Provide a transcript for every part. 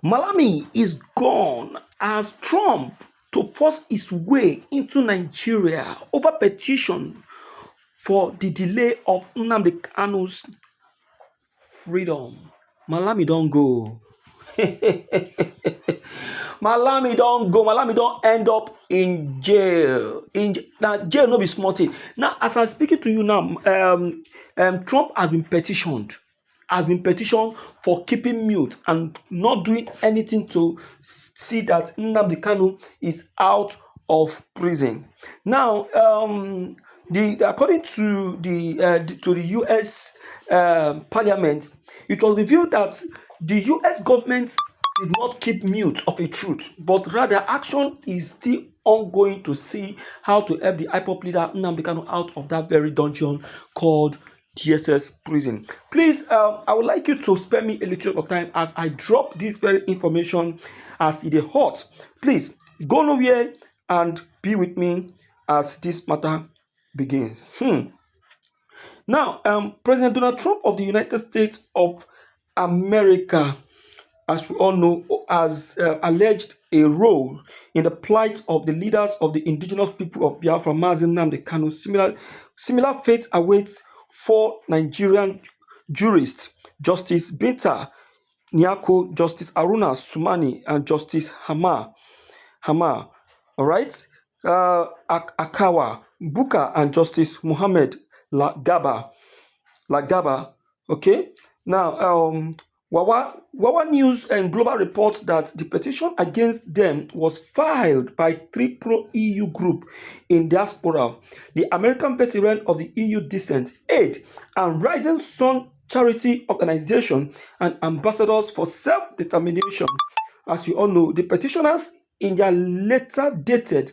Malami is gone as Trump to force his way into Nigeria over petition for the delay of Nnamdi Kanu's freedom. Malami don't go. Malami don't go. Malami don't end up in jail. Now jail no be small thing. Now as I'm speaking to you now, Trump has been petitioned for keeping mute and not doing anything to see that Nnamdi Kanu is out of prison. Now, according to the U.S. Parliament, it was revealed that the U.S. government did not keep mute of a truth, but rather action is still ongoing to see how to help the IPOP leader Nnamdi Kanu out of that very dungeon called DSS prison. Please, I would like you to spare me a little of time as I drop this very information as it is hot. Please go nowhere and be with me as this matter begins. Now, President Donald Trump of the United States of America, as we all know, has alleged a role in the plight of the leaders of the indigenous people of Biafra, Mazi Nnamdi Kanu. Similar fate awaits 4 Nigerian jurists, Justice Binta Nyako, Justice Aruna Sumani, and Justice Hamar. All right, Akawa Buka, and Justice Muhammad Lagaba. Okay. Now, Wawa News and Global reports that the petition against them was filed by 3 pro-EU groups in diaspora, the American Veteran of the EU Descent, AID, and Rising Sun Charity Organization, and Ambassadors for Self-Determination. As you all know, the petitioners in their letter dated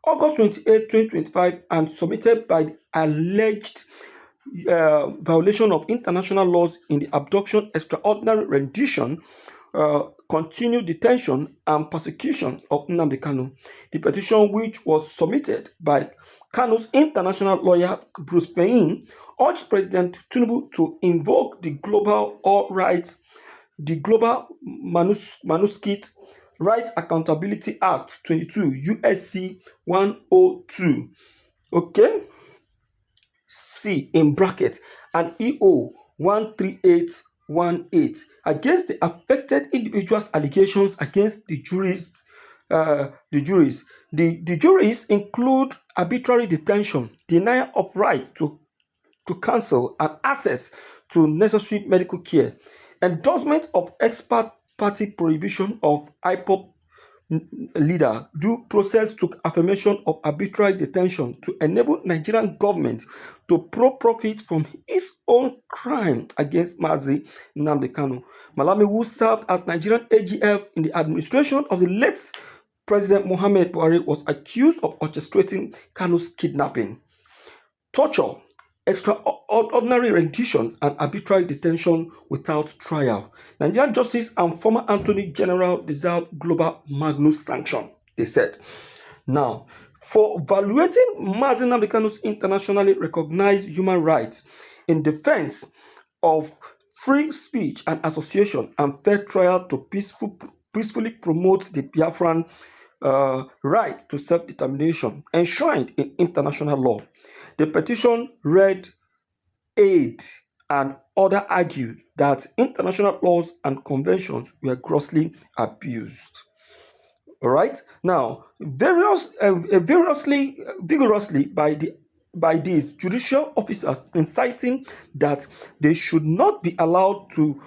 August 28, 2025, and submitted by the alleged violation of international laws in the abduction, extraordinary rendition, continued detention, and persecution of Nnamdi Kanu. The petition, which was submitted by Kanu's international lawyer Bruce Fein, urged President Tinubu to invoke the Global Manuscript Rights Accountability Act 22 USC 102. Okay. C in bracket and EO 13818 against the affected individuals' allegations against the juries. The juries include arbitrary detention, denial of right to counsel and access to necessary medical care, endorsement of expert party prohibition of IPOP leader due process to affirmation of arbitrary detention to enable Nigerian government to profit from its own crime against Mazi Nnamdi Kanu. Malami, who served as Nigerian AGF in the administration of the late President Muhammad Buhari, was accused of orchestrating Kanu's kidnapping, torture, extraordinary rendition, and arbitrary detention without trial. Nigerian justice and former Attorney General deserve global magnus sanction, they said. Now, for violating Mazi Nnamdi Kanu's internationally recognized human rights in defense of free speech and association and fair trial to peacefully promote the Biafran right to self-determination enshrined in international law. The petition read aid and other argued that international laws and conventions were grossly abused. All right. Now, vigorously by these judicial officers, inciting that they should not be allowed to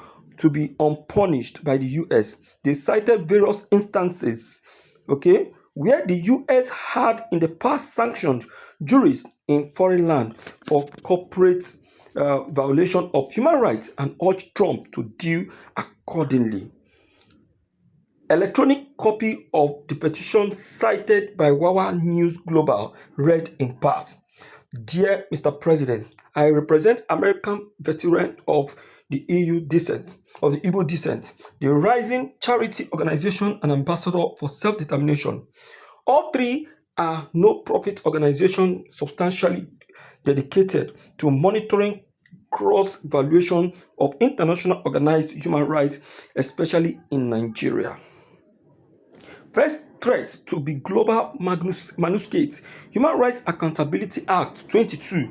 be unpunished by the U.S. They cited various instances, okay, where the U.S. had in the past sanctioned juries in foreign land for corporate violation of human rights and urged Trump to deal accordingly. Electronic copy of the petition cited by Wawa News Global read in part, "Dear Mr. President, I represent American Veteran of the Igbo descent, the Rising Charity Organization and Ambassador for Self-Determination. All 3 are no-profit organizations substantially dedicated to monitoring cross valuation of international organized human rights, especially in Nigeria. First threat to be global manuscripts, Human Rights Accountability Act 22,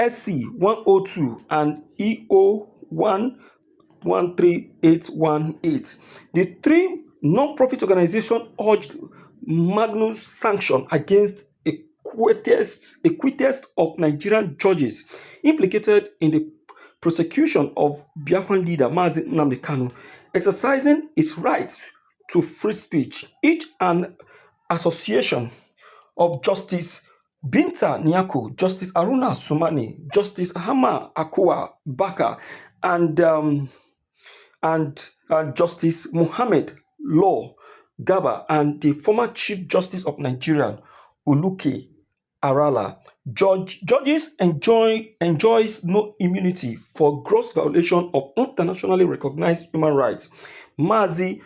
SC 102 and EO 113818. The three non-profit organizations urged Magnus sanction against a quittest of Nigerian judges implicated in the prosecution of Biafran leader Mazi Nnamdi Kanu, exercising his right to free speech. Each an association of Justice Binta Nyako, Justice Aruna Sumani, Justice Hama Akua Baka, and Justice Muhammad Law Gaba, and the former Chief Justice of Nigeria, Uluke Arala. Judges enjoys no immunity for gross violation of internationally recognized human rights. Mazi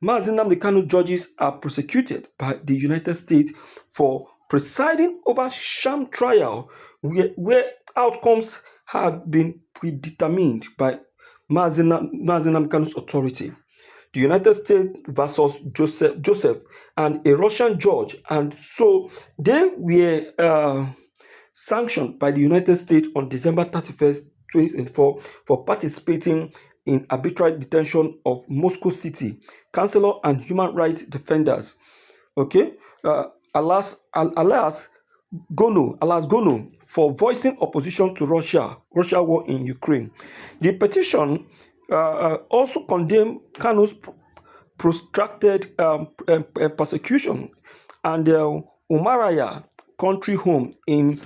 Nnamdi Kanu judges are prosecuted by the United States for presiding over sham trial where outcomes have been predetermined by Mazi Nnamdi Kanu's authority. The United States versus Joseph and a Russian judge, and so they were sanctioned by the United States on December 31st, 2024 for participating in arbitrary detention of Moscow City councillor and human rights defenders. Okay, Alas Gono for voicing opposition to Russia war in Ukraine. The petition also condemned Kanu's protracted persecution and Umaraya country home in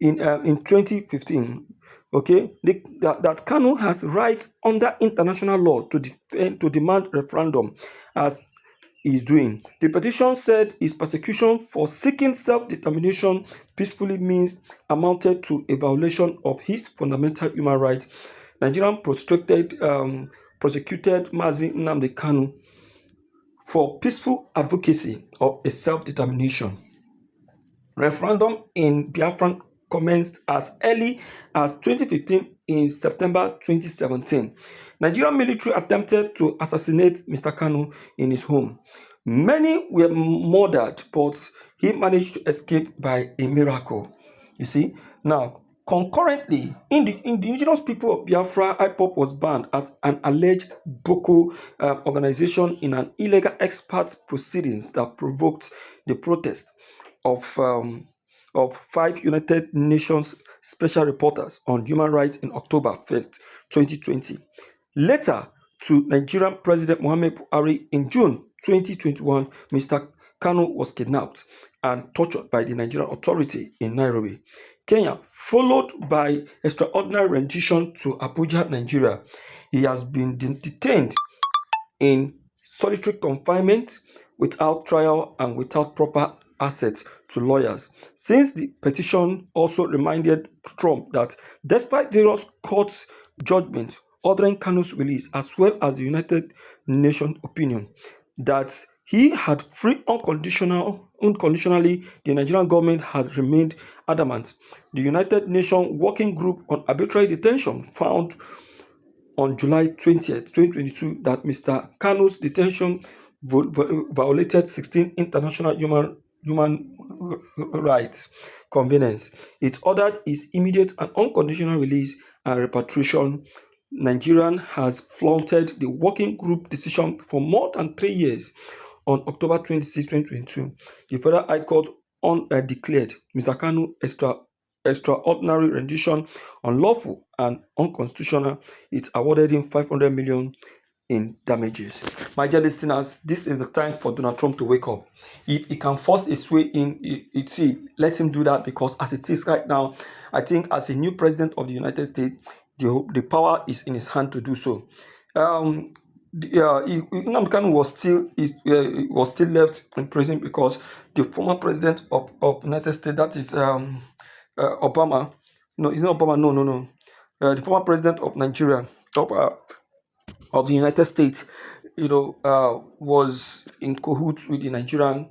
2015. Okay, that Kanu has right under international law to demand referendum, as he is doing. The petition said his persecution for seeking self-determination peacefully means amounted to a violation of his fundamental human rights. Nigerian prosecuted Mazi Nnamdi Kanu for peaceful advocacy of a self-determination. Referendum in Biafran commenced as early as 2015. In September 2017, Nigerian military attempted to assassinate Mr. Kanu in his home. Many were murdered, but he managed to escape by a miracle. You see, now concurrently, the indigenous people of Biafra, IPOP was banned as an alleged Boko organization in an illegal expert proceedings that provoked the protest of 5 United Nations special reporters on human rights in October 1st, 2020. Later, to Nigerian President Muhammad Buhari in June 2021, Mr. Kanu was kidnapped and tortured by the Nigerian authority in Nairobi, Kenya, followed by extraordinary rendition to Abuja, Nigeria. He has been detained in solitary confinement without trial and without proper access to lawyers. Since the petition also reminded Trump that despite various court judgments ordering Kanu's release, as well as the United Nations opinion that he had free unconditionally, the Nigerian government has remained adamant. The United Nations Working Group on Arbitrary Detention found on July 20th, 2022 that Mr. Kanu's detention violated 16 international human rights conventions. It ordered his immediate and unconditional release and repatriation. Nigeria has flaunted the working group decision for more than 3 years. On October 26, 2022, the Federal High Court declared Mr. Kanu extraordinary rendition unlawful and unconstitutional. It awarded him 500 million in damages. My dear listeners, this is the time for Donald Trump to wake up. If he can force his way in, let him do that, because as it is right now, I think as a new president of the United States, the power is in his hand to do so. Nnamdi Kanu was still left in prison because the former president of the United States, that is Obama. No, it's not Obama. No. The former president of Nigeria, of the United States, was in cahoots with the Nigerian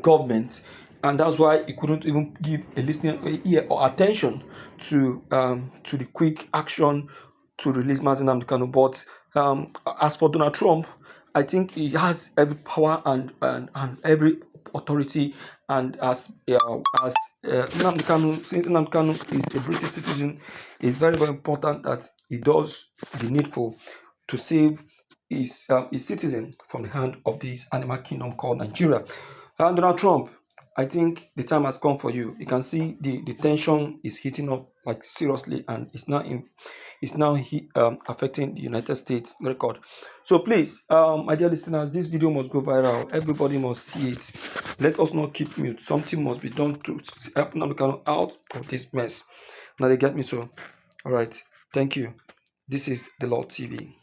government, and that's why he couldn't even give a listening ear or attention to the quick action to release Nnamdi Kanu. But as for Donald Trump, I think he has every power and every authority, and as Nnamdi Kanu, since Nnamdi Kanu is a British citizen, it's very very important that he does the needful to save his citizen from the hand of this animal kingdom called Nigeria. And Donald Trump, I think the time has come for you. You can see the tension is heating up like seriously, and it's now affecting the United States record. So please, my dear listeners, this video must go viral. Everybody must see it. Let us not keep mute. Something must be done to help Nnamdi out of this mess. Now they get me so. All right. Thank you. This is the Lord TV.